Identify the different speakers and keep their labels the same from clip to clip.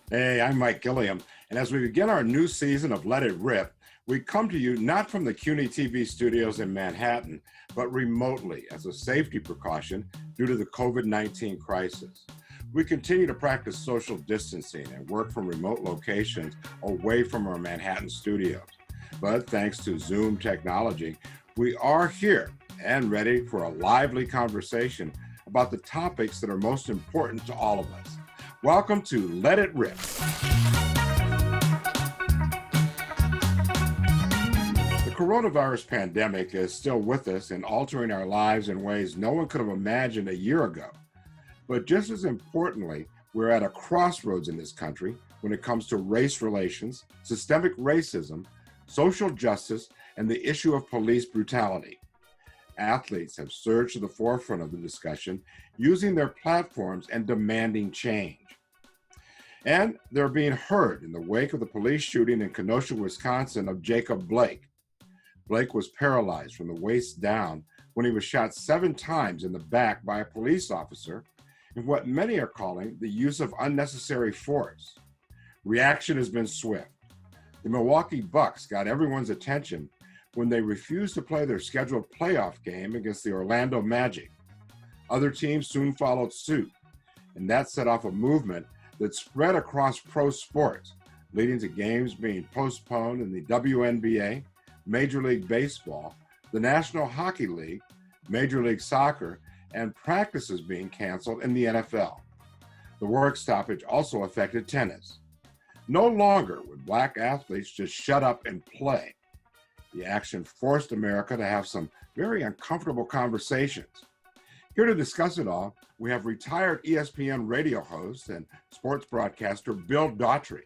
Speaker 1: Hey, I'm Mike Gilliam, and as we begin our new season of Let It Rip, we come to you not from the CUNY TV studios in Manhattan, but remotely as a safety precaution due to the COVID-19 crisis. We continue to practice social distancing and work from remote locations away from our Manhattan studios. But thanks to Zoom technology, we are here and ready for a lively conversation about the topics that are most important to all of us. Welcome to Let It Rip. The coronavirus pandemic is still with us and altering our lives in ways no one could have imagined a year ago. But just as importantly, we're at a crossroads in this country when it comes to race relations, systemic racism, social justice, and the issue of police brutality. Athletes have surged to the forefront of the discussion, using their platforms and demanding change. And they're being heard in the wake of the police shooting in Kenosha, Wisconsin of Jacob Blake. Blake was paralyzed from the waist down when he was shot 7 times in the back by a police officer in what many are calling the use of unnecessary force. Reaction has been swift. The Milwaukee Bucks got everyone's attention when they refused to play their scheduled playoff game against the Orlando Magic. Other teams soon followed suit, and that set off a movement that spread across pro sports, leading to games being postponed in the WNBA, Major League Baseball, the National Hockey League, Major League Soccer, and practices being canceled in the NFL. The work stoppage also affected tennis. No longer would Black athletes just shut up and play. The action forced America to have some very uncomfortable conversations. Here to discuss it all, we have retired ESPN radio host and sports broadcaster Bill Daughtry,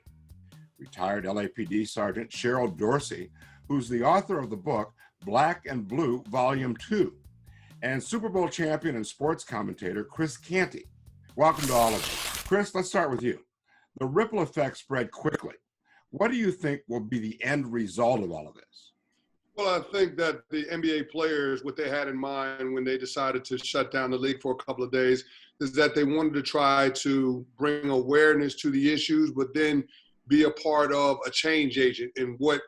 Speaker 1: retired LAPD Sergeant Cheryl Dorsey, who's the author of the book Black and Blue Volume 2, and Super Bowl champion and sports commentator Chris Canty. Welcome to all of you. Chris, let's start with you. The ripple effect spread quickly. What do you think will be the end result of all of this?
Speaker 2: Well, I think that the NBA players, what they had in mind when they decided to shut down the league for a couple of days, is that they wanted to try to bring awareness to the issues, but then be a part of a change agent in what,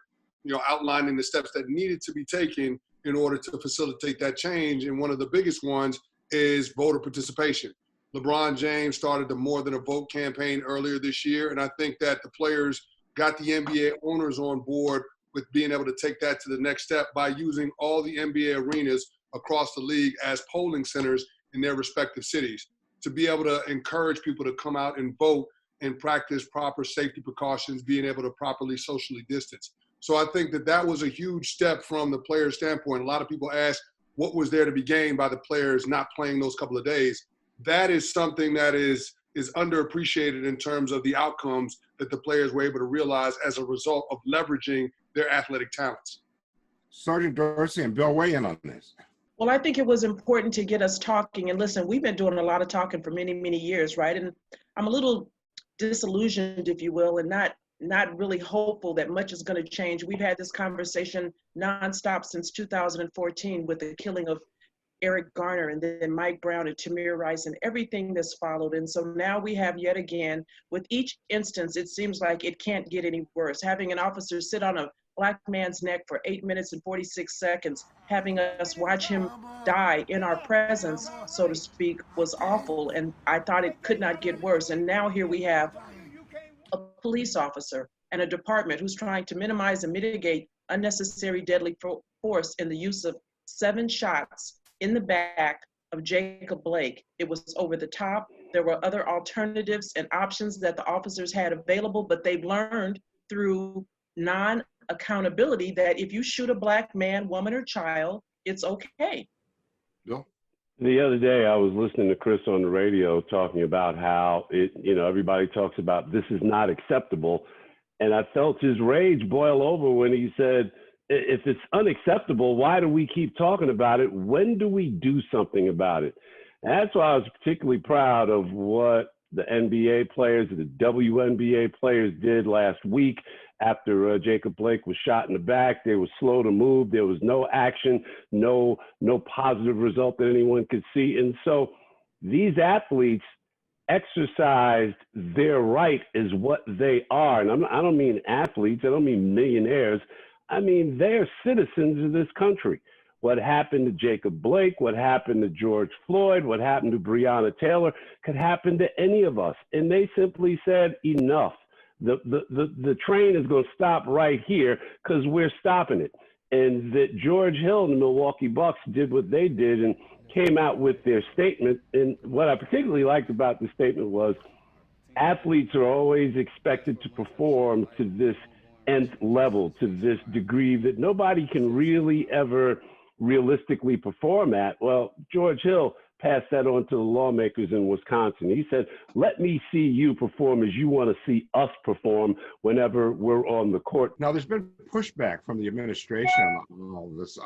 Speaker 2: outlining the steps that needed to be taken in order to facilitate that change. And one of the biggest ones is voter participation. LeBron James started the More Than a Vote campaign earlier this year, and I think that the players got the NBA owners on board with being able to take that to the next step by using all the NBA arenas across the league as polling centers in their respective cities, to be able to encourage people to come out and vote and practice proper safety precautions, being able to properly socially distance. So I think that that was a huge step from the player's standpoint. A lot of people ask, what was there to be gained by the players not playing those couple of days? That is something that is underappreciated in terms of the outcomes that the players were able to realize as a result of leveraging their athletic talents.
Speaker 1: Sergeant Dorsey and Bill, weigh in on this.
Speaker 3: Well, I think it was important to get us talking. And listen, we've been doing a lot of talking for many, many years, right? And I'm a little disillusioned, if you will, and not really hopeful that much is going to change. We've had this conversation nonstop since 2014 with the killing of Eric Garner and then Mike Brown and Tamir Rice and everything that's followed. And so now we have yet again, with each instance, it seems like it can't get any worse. Having an officer sit on a Black man's neck for 8 minutes and 46 seconds, having us watch him die in our presence, so to speak, was awful. And I thought it could not get worse. And now here we have a police officer and a department who's trying to minimize and mitigate unnecessary deadly force in the use of 7 shots in the back of Jacob Blake. It was over the top. There were other alternatives and options that the officers had available, but they've learned through non-accountability that if you shoot a Black man, woman, or child, it's okay.
Speaker 1: Bill?
Speaker 4: The other day, I was listening to Chris on the radio talking about how everybody talks about this is not acceptable. And I felt his rage boil over when he said, if it's unacceptable, why do we keep talking about it? When do we do something about it? And that's why I was particularly proud of what the NBA players, the WNBA players did last week after Jacob Blake was shot in the back. They were slow to move. There was no action, no positive result that anyone could see. And so these athletes exercised their right as what they are. And I don't mean athletes, I don't mean millionaires. I mean, they're citizens of this country. What happened to Jacob Blake, what happened to George Floyd, what happened to Breonna Taylor could happen to any of us. And they simply said, enough. The train is going to stop right here because we're stopping it. And that George Hill and the Milwaukee Bucks did what they did and came out with their statement. And what I particularly liked about the statement was athletes are always expected to perform to this nth level, to this degree that nobody can really ever realistically perform at. Well, George Hill passed that on to the lawmakers in Wisconsin. He said, let me see you perform as you want to see us perform whenever we're on the court.
Speaker 1: Now, there's been pushback from the administration on all of this.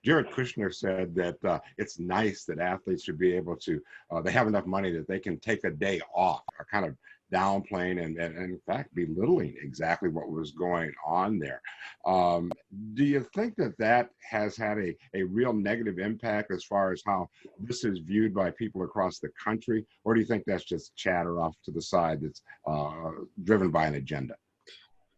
Speaker 1: Jared Kushner said that it's nice that athletes should be able to, they have enough money that they can take a day off, kind of downplaying and in fact belittling exactly what was going on there. Do you think that that has had a real negative impact as far as how this is viewed by people across the country, or do you think that's just chatter off to the side that's driven by an agenda?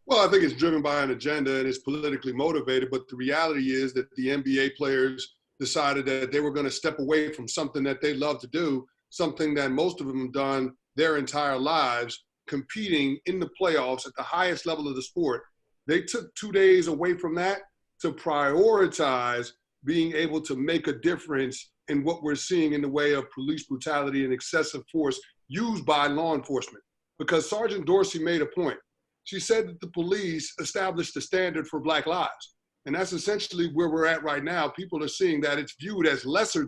Speaker 2: Well, I think it's driven by an agenda and it's politically motivated, but the reality is that the NBA players decided that they were going to step away from something that they love to do, something that most of them have done their entire lives, competing in the playoffs at the highest level of the sport. They took 2 days away from that to prioritize being able to make a difference in what we're seeing in the way of police brutality and excessive force used by law enforcement. Because Sergeant Dorsey made a point. She said that the police established a standard for Black lives. And that's essentially where we're at right now. People are seeing that it's viewed as lesser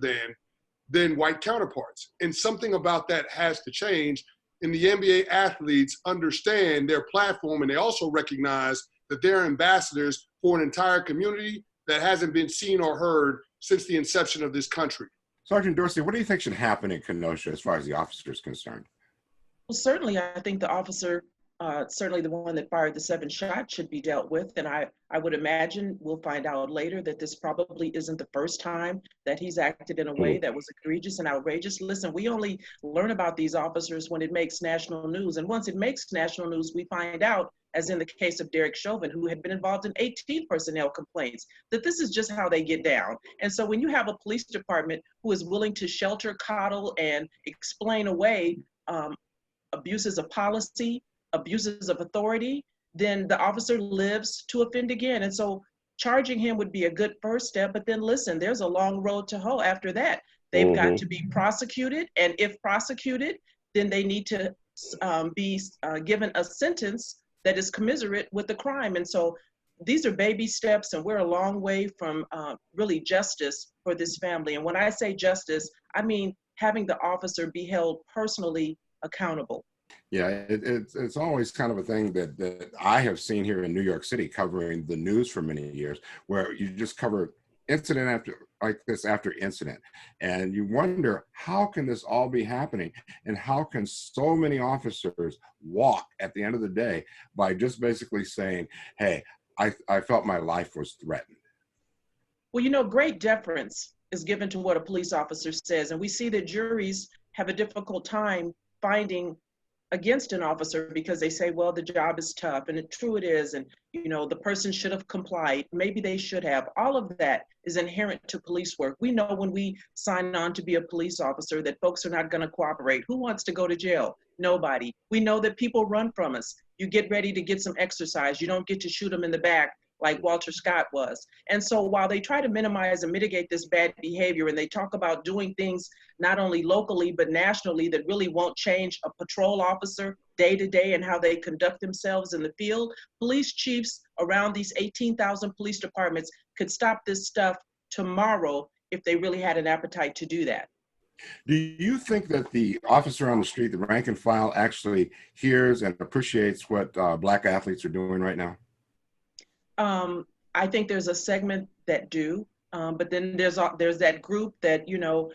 Speaker 2: than white counterparts. And something about that has to change. And the NBA athletes understand their platform, and they also recognize that they're ambassadors for an entire community that hasn't been seen or heard since the inception of this country.
Speaker 1: Sergeant Dorsey, what do you think should happen in Kenosha as far as the officer is concerned?
Speaker 3: Well, certainly, I think the officer, certainly the one that fired the 7 shots, should be dealt with. And I would imagine, we'll find out later, that this probably isn't the first time that he's acted in a way that was egregious and outrageous. Listen, we only learn about these officers when it makes national news. And once it makes national news, we find out, as in the case of Derek Chauvin, who had been involved in 18 personnel complaints, that this is just how they get down. And so when you have a police department who is willing to shelter, coddle, and explain away abuses of policy, abuses of authority, then the officer lives to offend again. And so charging him would be a good first step, but then listen, there's a long road to hoe after that. They've got to be prosecuted, and if prosecuted, then they need to be given a sentence that is commensurate with the crime. And so these are baby steps, and we're a long way from really justice for this family. And when I say justice, I mean having the officer be held personally accountable.
Speaker 1: Yeah, it's always kind of a thing that I have seen here in New York City, covering the news for many years, where you just cover incident after incident, and you wonder, how can this all be happening, and how can so many officers walk at the end of the day by just basically saying, hey, I felt my life was threatened?
Speaker 3: Well, you know, great deference is given to what a police officer says, and we see that juries have a difficult time finding against an officer because they say, well, the job is tough, and true it is, and you know, the person should have complied, maybe they should have. All of that is inherent to police work. We know when we sign on to be a police officer that folks are not going to cooperate. Who wants to go to jail? Nobody. We know that people run from us. You get ready to get some exercise, you don't get to shoot them in the back like Walter Scott was. And so while they try to minimize and mitigate this bad behavior, and they talk about doing things not only locally but nationally that really won't change a patrol officer day to day and how they conduct themselves in the field, police chiefs around these 18,000 police departments could stop this stuff tomorrow if they really had an appetite to do that.
Speaker 1: Do you think that the officer on the street, the rank and file, actually hears and appreciates what Black athletes are doing right now?
Speaker 3: I think there's a segment that do, but then there's that group that, you know,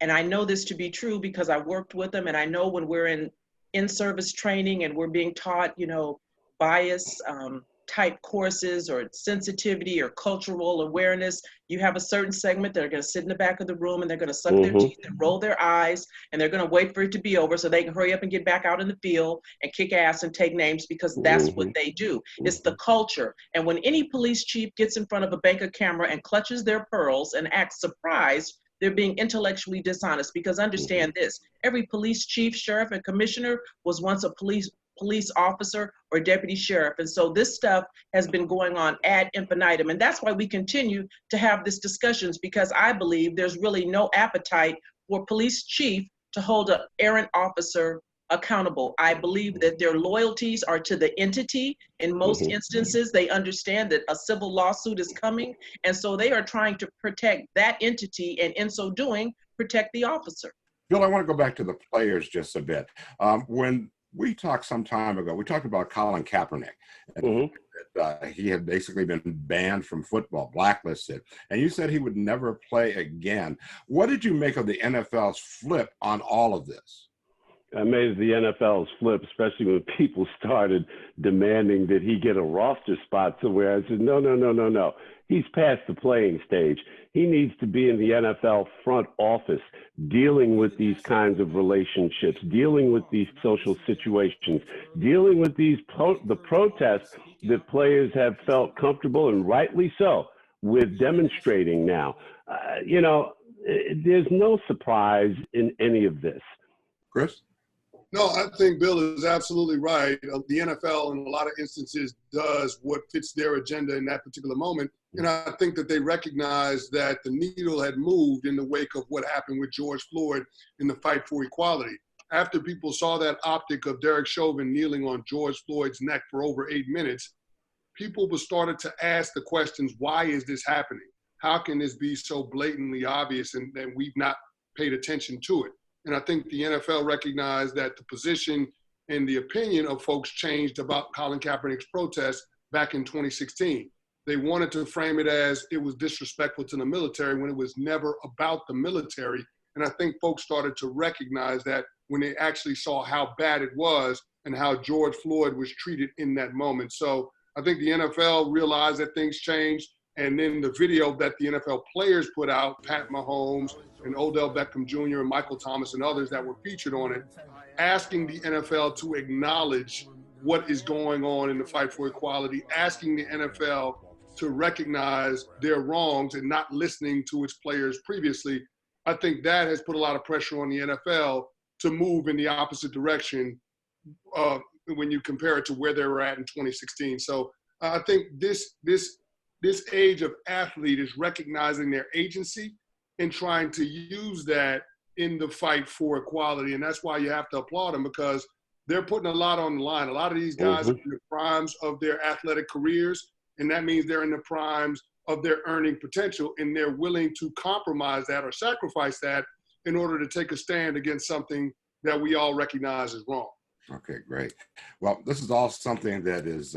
Speaker 3: and I know this to be true because I worked with them, and I know when we're in service training and we're being taught, you know, bias, type courses or sensitivity or cultural awareness, you have a certain segment that are going to sit in the back of the room and they're going to suck their teeth and roll their eyes, and they're going to wait for it to be over so they can hurry up and get back out in the field and kick ass and take names, because that's what they do. It's the culture. And when any police chief gets in front of a banker camera and clutches their pearls and acts surprised, they're being intellectually dishonest. Because understand this, every police chief, sheriff, and commissioner was once a police officer or deputy sheriff. And so this stuff has been going on ad infinitum. And that's why we continue to have these discussions, because I believe there's really no appetite for police chief to hold an errant officer accountable. I believe that their loyalties are to the entity. In most instances, they understand that a civil lawsuit is coming. And so they are trying to protect that entity, and in so doing, protect the officer.
Speaker 1: Bill, I want to go back to the players just a bit. When we talked some time ago, we talked about Colin Kaepernick. And he had basically been banned from football, blacklisted. And you said he would never play again. What did you make of the NFL's flip on all of this?
Speaker 4: I made the NFL's flip, especially when people started demanding that he get a roster spot somewhere. I said, no. He's past the playing stage. He needs to be in the NFL front office, dealing with these kinds of relationships, dealing with these social situations, dealing with these the protests that players have felt comfortable, and rightly so, with demonstrating now. There's no surprise in any of this.
Speaker 1: Chris?
Speaker 2: No, I think Bill is absolutely right. The NFL, in a lot of instances, does what fits their agenda in that particular moment. And I think that they recognize that the needle had moved in the wake of what happened with George Floyd in the fight for equality. After people saw that optic of Derek Chauvin kneeling on George Floyd's neck for over 8 minutes, people started to ask the questions, why is this happening? How can this be so blatantly obvious and we've not paid attention to it? And I think the NFL recognized that the position and the opinion of folks changed about Colin Kaepernick's protest back in 2016. They wanted to frame it as it was disrespectful to the military when it was never about the military. And I think folks started to recognize that when they actually saw how bad it was and how George Floyd was treated in that moment. So I think the NFL realized that things changed. And then the video that the NFL players put out, Pat Mahomes and Odell Beckham Jr. and Michael Thomas and others that were featured on it, asking the NFL to acknowledge what is going on in the fight for equality, asking the NFL to recognize their wrongs and not listening to its players previously. I think that has put a lot of pressure on the NFL to move in the opposite direction when you compare it to where they were at in 2016. So I think this age of athlete is recognizing their agency and trying to use that in the fight for equality. And that's why you have to applaud them, because they're putting a lot on the line. A lot of these guys are in the primes of their athletic careers, and that means they're in the primes of their earning potential, and they're willing to compromise that or sacrifice that in order to take a stand against something that we all recognize as wrong.
Speaker 1: Okay, great. Well, this is all something that is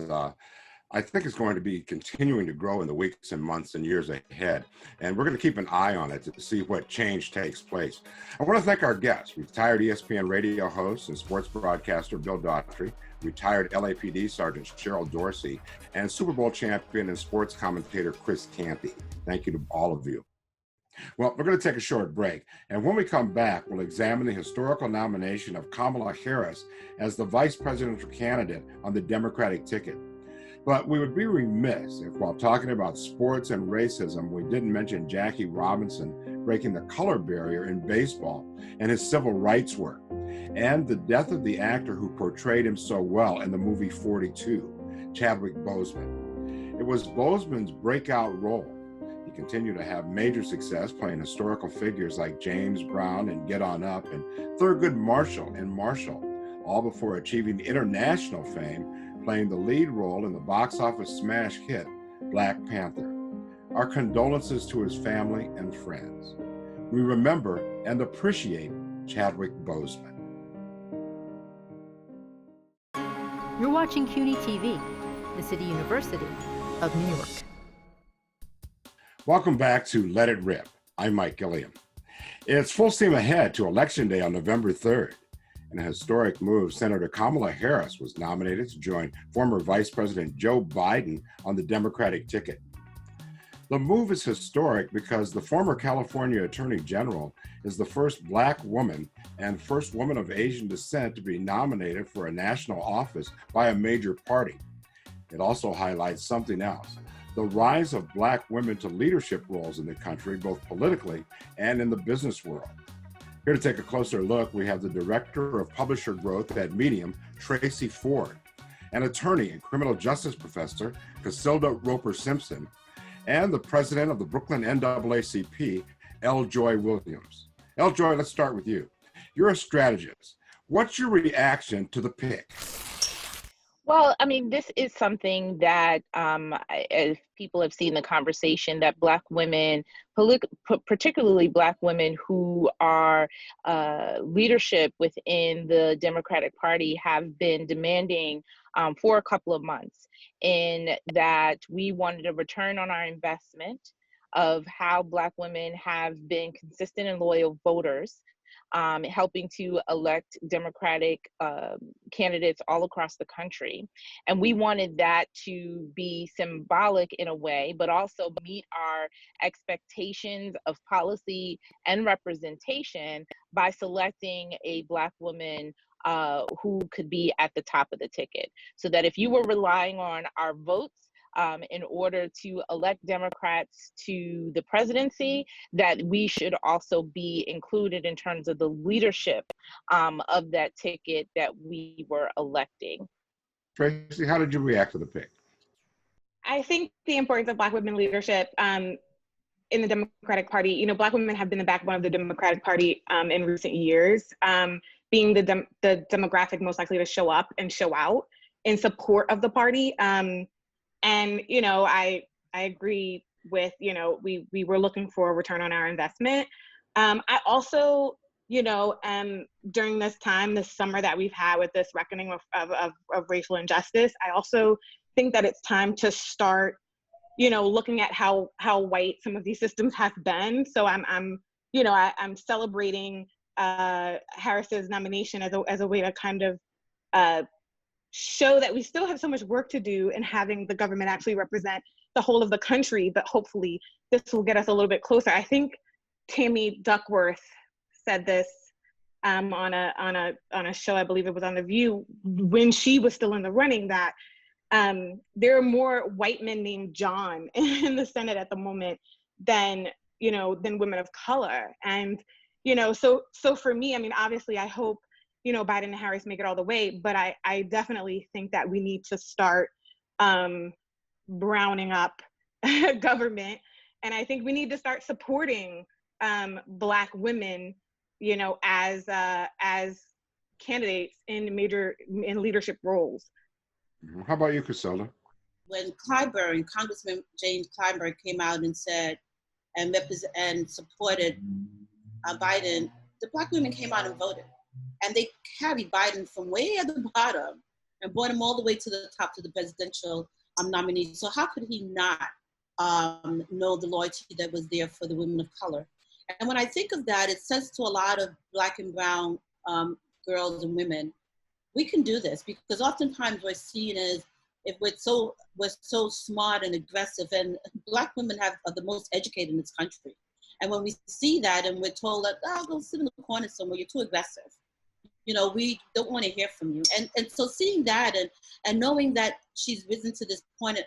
Speaker 1: I think it's going to be continuing to grow in the weeks and months and years ahead. And we're going to keep an eye on it to see what change takes place. I want to thank our guests, retired ESPN radio host and sports broadcaster Bill Daughtry, retired LAPD Sergeant Cheryl Dorsey, and Super Bowl champion and sports commentator Chris Canty. Thank you to all of you. Well, we're going to take a short break. And when we come back, we'll examine the historical nomination of Kamala Harris as the vice presidential candidate on the Democratic ticket. But we would be remiss if, while talking about sports and racism, we didn't mention Jackie Robinson breaking the color barrier in baseball and his civil rights work, and the death of the actor who portrayed him so well in the movie 42, Chadwick Boseman. It was Boseman's breakout role. He continued to have major success playing historical figures like James Brown in Get On Up and Thurgood Marshall in Marshall, all before achieving international fame playing the lead role in the box office smash hit, Black Panther. Our condolences to his family and friends. We remember and appreciate Chadwick Boseman.
Speaker 5: You're watching CUNY TV, the City University of New York.
Speaker 1: Welcome back to Let It Rip. I'm Mike Gilliam. It's full steam ahead to Election Day on November 3rd. In a historic move, Senator Kamala Harris was nominated to join former Vice President Joe Biden on the Democratic ticket. The move is historic because the former California Attorney General is the first Black woman and first woman of Asian descent to be nominated for a national office by a major party. It also highlights something else: the rise of Black women to leadership roles in the country, both politically and in the business world. Here to take a closer look, we have the Director of Publisher Growth at Medium, Tracey Ford, an attorney and criminal justice professor, Casilda Roper-Simpson, and the president of the Brooklyn NAACP, L. Joy Williams. L. Joy, let's start with you. You're a strategist. What's your reaction to the pick?
Speaker 6: Well, I mean, this is something that, as people have seen the conversation, that Black women, particularly Black women who are leadership within the Democratic Party, have been demanding for a couple of months, in that we wanted a return on our investment of how Black women have been consistent and loyal voters, helping to elect Democratic candidates all across the country. And we wanted that to be symbolic in a way, but also meet our expectations of policy and representation by selecting a Black woman who could be at the top of the ticket. So that if you were relying on our votes in order to elect Democrats to the presidency, that we should also be included in terms of the leadership of that ticket that we were electing.
Speaker 1: Tracey, how did you react to the pick?
Speaker 7: I think the importance of Black women leadership in the Democratic Party, you know, Black women have been the backbone of the Democratic Party in recent years, being the demographic most likely to show up and show out in support of the party. And, you know, I agree with, you know, we were looking for a return on our investment. I also, you know, during this time, this summer that we've had with this reckoning of racial injustice, I also think that it's time to start, you know, looking at how white some of these systems have been. So I'm celebrating Harris's nomination as a way to kind of show that we still have so much work to do in having the government actually represent the whole of the country, but hopefully this will get us a little bit closer. I think Tammy Duckworth said this on a show, I believe it was on The View, when she was still in the running, that there are more white men named John in the Senate at the moment than women of color. And, you know, so for me, I mean, obviously I hope, you know, Biden and Harris make it all the way, but I definitely think that we need to start browning up government. And I think we need to start supporting Black women, you know, as candidates in leadership roles.
Speaker 1: How about you, Casilda?
Speaker 8: When Congressman James Clyburn came out and said and supported Biden, the Black women came out and voted. And they carried Biden from way at the bottom and brought him all the way to the top, to the presidential nominee. So how could he not know the loyalty that was there for the women of color? And when I think of that, it says to a lot of Black and brown girls and women, we can do this, because oftentimes we're seen as if we're so smart and aggressive, and Black women are the most educated in this country. And when we see that and we're told that, go sit in the corner somewhere, you're too aggressive. You know, we don't want to hear from you. And so seeing that and knowing that she's risen to this point,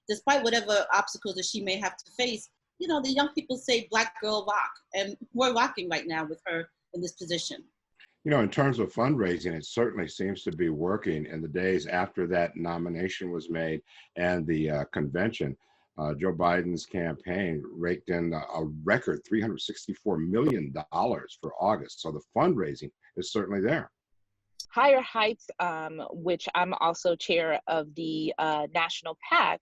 Speaker 8: despite whatever obstacles that she may have to face, you know, the young people say Black girl rock, and we're rocking right now with her in this position.
Speaker 1: You know, in terms of fundraising, it certainly seems to be working in the days after that nomination was made and the convention. Joe Biden's campaign raked in a record $364 million for August. So the fundraising is certainly there.
Speaker 6: Higher Heights, which I'm also chair of the National PAC,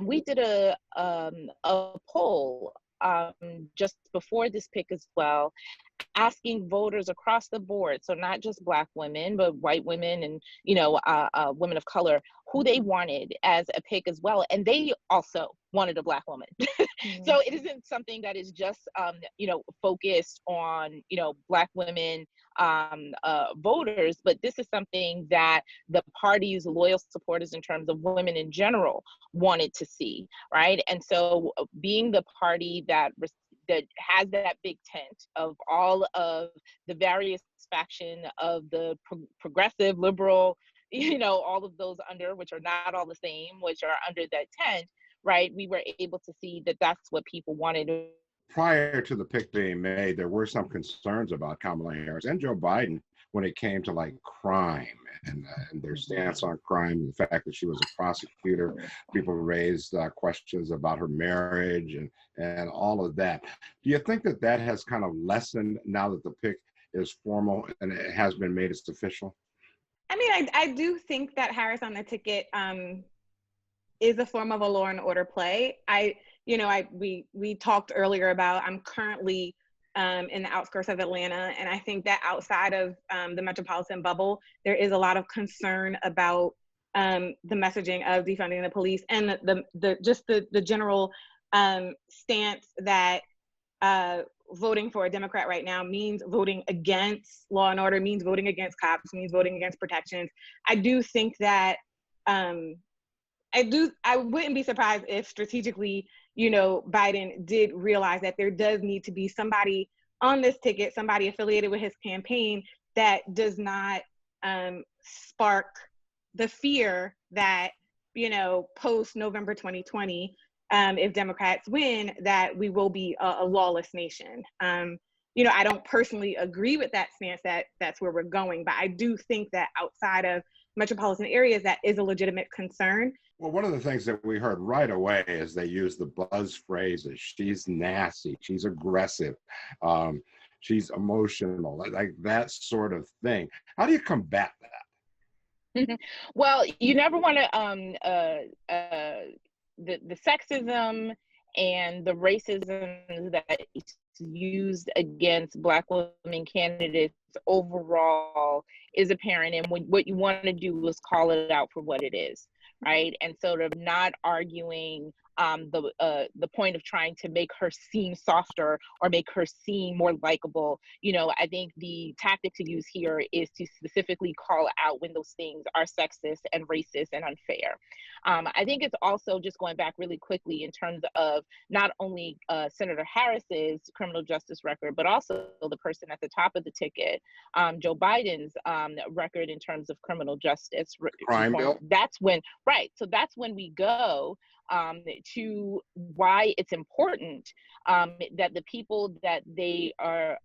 Speaker 6: we did a poll just before this pick as well, asking voters across the board, so not just Black women, but white women and, women of color, who they wanted as a pick as well. And they also wanted a Black woman. So it isn't something that is just, focused on, Black women voters, but this is something that the party's loyal supporters in terms of women in general wanted to see, right? And so being the party that has that big tent of all of the various faction of the progressive, liberal, all of those under, which are not all the same, which are under that tent, right? We were able to see that that's what people wanted.
Speaker 1: Prior to the pick being made, there were some concerns about Kamala Harris and Joe Biden when it came to like crime and their stance on crime, the fact that she was a prosecutor. People raised questions about her marriage and all of that. Do you think that that has kind of lessened now that the pick is formal and it has been made as official?
Speaker 7: I mean, I do think that Harris on the ticket is a form of a law and order play. We talked earlier about, I'm currently in the outskirts of Atlanta, and I think that outside of the metropolitan bubble, there is a lot of concern about the messaging of defunding the police and the general stance that voting for a Democrat right now means voting against law and order, means voting against cops, means voting against protections. I do think that I wouldn't be surprised if strategically, Biden did realize that there does need to be somebody on this ticket, somebody affiliated with his campaign that does not spark the fear that, post November 2020, if Democrats win, that we will be a lawless nation. I don't personally agree with that stance that that's where we're going, but I do think that outside of metropolitan areas, that is a legitimate concern.
Speaker 1: Well, one of the things that we heard right away is they used the buzz phrases. She's nasty, she's aggressive, she's emotional, like that sort of thing. How do you combat that?
Speaker 6: Well, you never want to, the sexism and the racism that is used against Black women candidates overall is apparent. And what you want to do is call it out for what it is, right? And sort of not arguing the point of trying to make her seem softer or make her seem more likable. I think the tactic to use here is to specifically call out when those things are sexist and racist and unfair. I think it's also just going back really quickly in terms of not only Senator Harris's criminal justice record, but also the person at the top of the ticket, Joe Biden's record in terms of criminal justice.
Speaker 1: Crime bill?
Speaker 6: That's when, right. So that's when we go to why it's important that the people that they are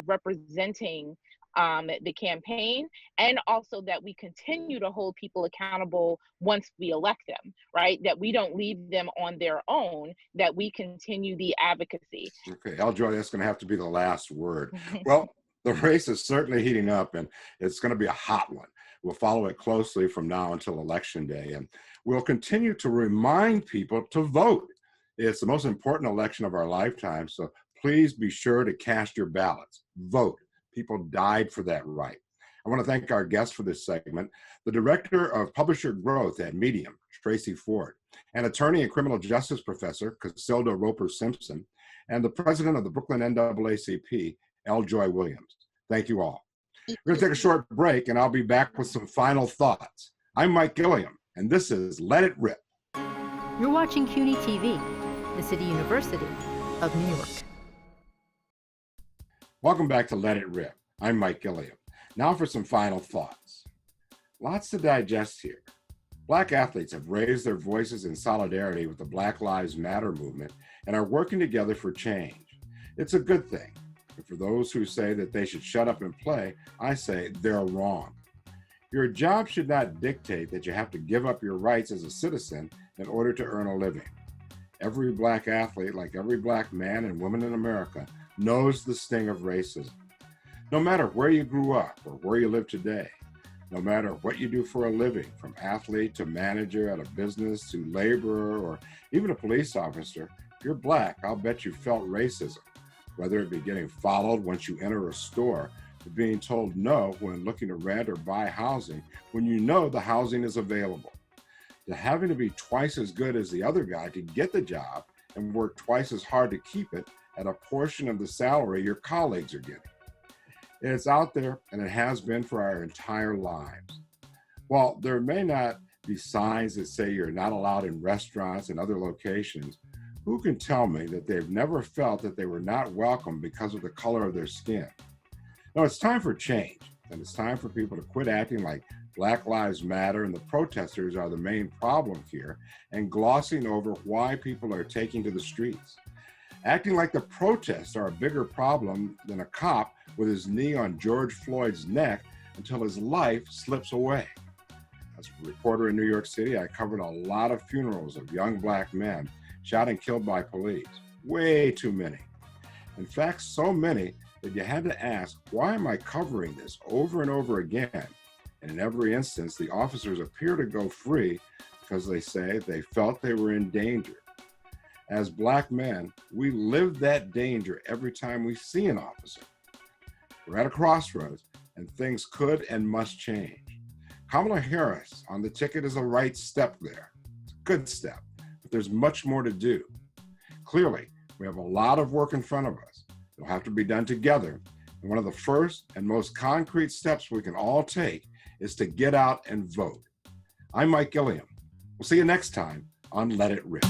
Speaker 6: representing the campaign, and also that we continue to hold people accountable once we elect them, right? That we don't leave them on their own, that we continue the advocacy.
Speaker 1: Okay, Joy, that's going to have to be the last word. Well, the race is certainly heating up, and it's going to be a hot one. We'll follow it closely from now until Election Day, and we'll continue to remind people to vote. It's the most important election of our lifetime, so please be sure to cast your ballots. Vote. People died for that right. I want to thank our guest for this segment, the Director of Publisher Growth at Medium, Tracey Ford, and attorney and criminal justice professor, Casilda Roper-Simpson, and the president of the Brooklyn NAACP, Joy Williams. Thank you all. We're going to take a short break, and I'll be back with some final thoughts. I'm Mike Gilliam, and this is Let It Rip.
Speaker 5: You're watching CUNY TV, the City University of New York.
Speaker 1: Welcome back to Let It Rip. I'm Mike Gilliam. Now for some final thoughts. Lots to digest here. Black athletes have raised their voices in solidarity with the Black Lives Matter movement and are working together for change. It's a good thing. And for those who say that they should shut up and play, I say they're wrong. Your job should not dictate that you have to give up your rights as a citizen in order to earn a living. Every Black athlete, like every Black man and woman in America, knows the sting of racism. No matter where you grew up or where you live today, no matter what you do for a living, from athlete to manager at a business to laborer or even a police officer, if you're Black, I'll bet you felt racism. whether it be getting followed once you enter a store, to being told no when looking to rent or buy housing when you know the housing is available, to having to be twice as good as the other guy to get the job and work twice as hard to keep it at a portion of the salary your colleagues are getting. It's out there, and it has been for our entire lives. While there may not be signs that say you're not allowed in restaurants and other locations, who can tell me that they've never felt that they were not welcome because of the color of their skin? No, it's time for change, and it's time for people to quit acting like Black Lives Matter and the protesters are the main problem here and glossing over why people are taking to the streets. Acting like the protests are a bigger problem than a cop with his knee on George Floyd's neck until his life slips away. As a reporter in New York City, I covered a lot of funerals of young Black men shot and killed by police. Way too many. In fact, so many that you had to ask, why am I covering this over and over again? And in every instance, the officers appear to go free because they say they felt they were in danger. As Black men, we live that danger every time we see an officer. We're at a crossroads, and things could and must change. Kamala Harris on the ticket is a right step there. It's a good step, but there's much more to do. Clearly, we have a lot of work in front of us. It'll have to be done together. And one of the first and most concrete steps we can all take is to get out and vote. I'm Mike Gilliam. We'll see you next time on Let It Rip.